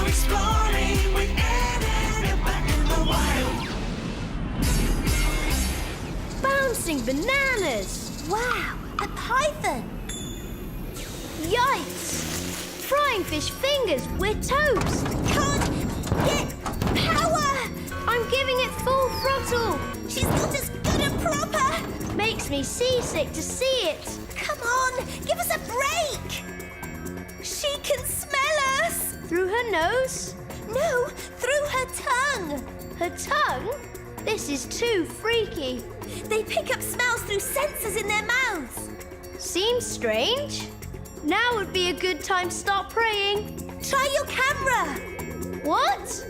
are exploring with Ed and back in the wild. Bouncing bananas! Wow, a python! Yikes! Frying fish fingers, we're toast! Can't get power! I'm giving it full throttle! She's not as good a proper! Makes me seasick to see it! Come on, give us a break! She can smell us! Through her nose? No, through her tongue! Her tongue? This is too freaky. They pick up smells through sensors in their mouths. Seems strange. Now would be a good time to start praying. Try your camera. What?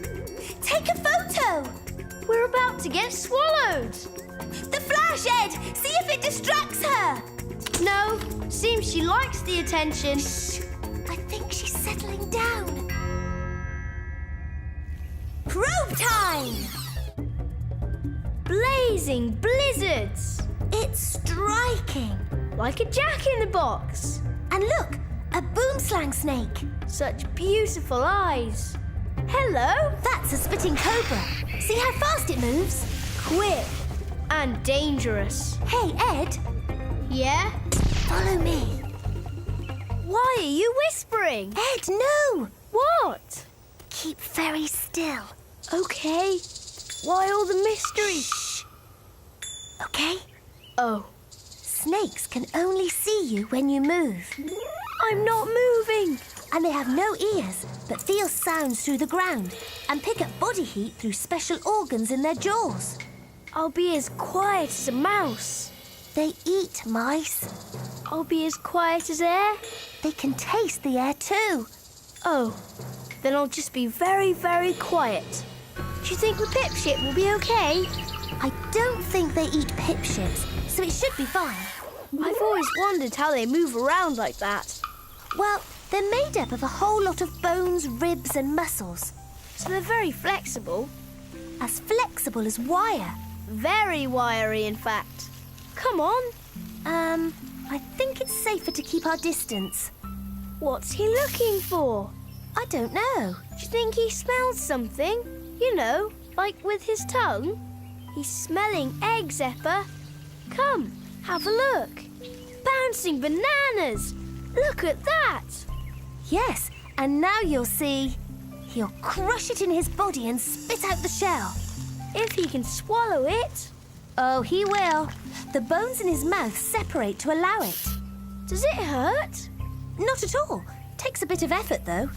Take a photo. We're about to get swallowed. The flash, Ed. See if it distracts her. No, seems she likes the attention. Shh. I think she's settling down. Probe time. Blazing blizzards. It's striking. Like a jack-in-the-box. And look, a boomslang snake. Such beautiful eyes. Hello. That's a spitting cobra. See how fast it moves? Quick and dangerous. Hey, Ed. Yeah? Follow me. Why are you whispering? Ed, no. What? Keep very still. Okay. Why all the mystery? Shh. Okay? Oh. Snakes can only see you when you move. I'm not moving. And they have no ears, but feel sounds through the ground and pick up body heat through special organs in their jaws. I'll be as quiet as a mouse. They eat mice. I'll be as quiet as air. They can taste the air too. Oh, then I'll just be very, very quiet. Do you think the pip ship will be okay? I don't think they eat pip ships, so it should be fine. I've always wondered how they move around like that. Well, they're made up of a whole lot of bones, ribs and muscles. So they're very flexible. As flexible as wire. Very wiry, in fact. Come on. I think it's safer to keep our distance. What's he looking for? I don't know. Do you think he smells something? You know, like with his tongue? He's smelling eggs, Eppa. Come, have a look. Bouncing bananas. Look at that. Yes, and now you'll see. He'll crush it in his body and spit out the shell. If he can swallow it. Oh, he will. The bones in his mouth separate to allow it. Does it hurt? Not at all. Takes a bit of effort, though.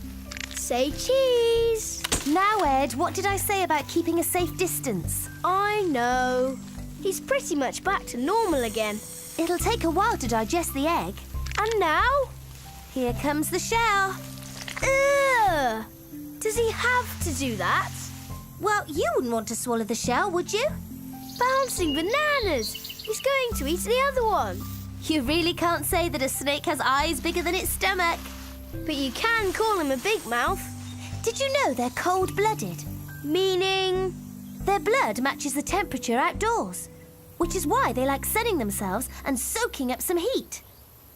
Say cheese. Now, Ed, what did I say about keeping a safe distance? I know. He's pretty much back to normal again. It'll take a while to digest the egg. And now? Here comes the shell. Ugh! Does he have to do that? Well, you wouldn't want to swallow the shell, would you? Bouncing bananas! He's going to eat the other one. You really can't say that a snake has eyes bigger than its stomach. But you can call him a big mouth. Did you know they're cold-blooded? Meaning? Their blood matches the temperature outdoors, which is why they like sunning themselves and soaking up some heat.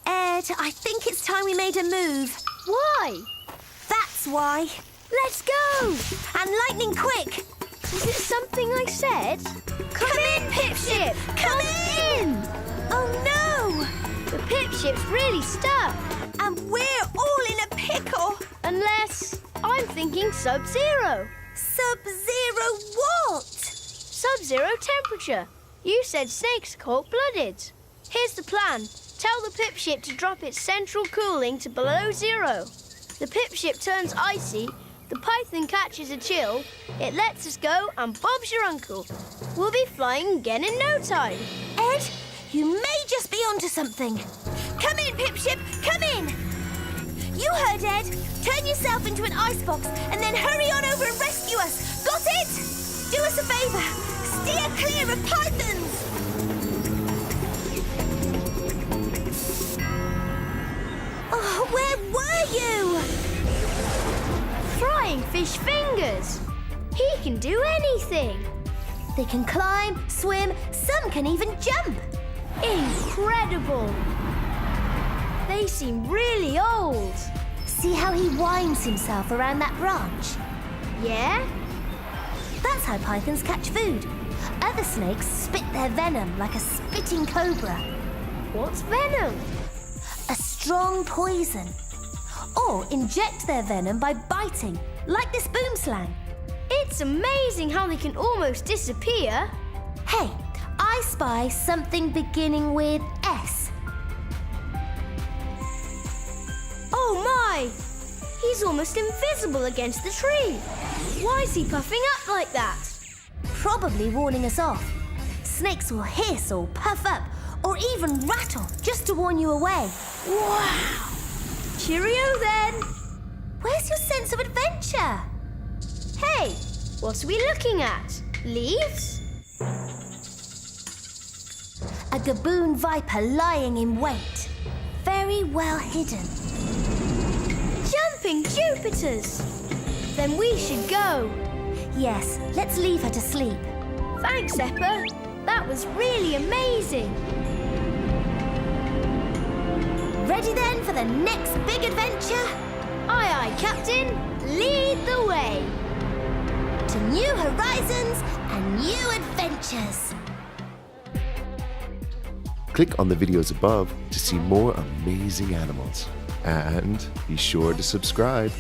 Ed, I think it's time we made a move. Why? That's why. Let's go! And lightning quick! Is it something I said? Come in, Pipship! Come in! Oh, no! The Pipship's really stuck. And we're all in a pickle. Unless I'm thinking Sub-Zero. Sub-Zero what? Sub-Zero temperature. You said snakes are cold-blooded. Here's the plan. Tell the Pipship to drop its central cooling to below zero. The Pipship turns icy, the python catches a chill, it lets us go, and Bob's your uncle. We'll be flying again in no time. Ed, you may just be onto something. Come in, Pipship, come in! You heard, Ed. Turn yourself into an icebox and then hurry on over and rescue us. Got it? Do us a favour. Steer clear of pythons. Oh, where were you? Frying fish fingers. He can do anything. They can climb, swim, some can even jump. Incredible. They seem really old. See how he winds himself around that branch? Yeah? That's how pythons catch food. Other snakes spit their venom like a spitting cobra. What's venom? A strong poison. Or inject their venom by biting, like this boomslang. It's amazing how they can almost disappear. Hey, I spy something beginning with S. Oh my! He's almost invisible against the tree. Why is he puffing up like that? Probably warning us off. Snakes will hiss or puff up, or even rattle just to warn you away. Wow! Cheerio then! Where's your sense of adventure? Hey, what are we looking at? Leaves? A gaboon viper lying in wait. Very well hidden. Jumping Jupiters! Then we should go. Yes, let's leave her to sleep. Thanks, Eppa. That was really amazing. Ready then for the next big adventure? Aye, aye, Captain. Lead the way. To new horizons and new adventures. Click on the videos above to see more amazing animals. And be sure to subscribe.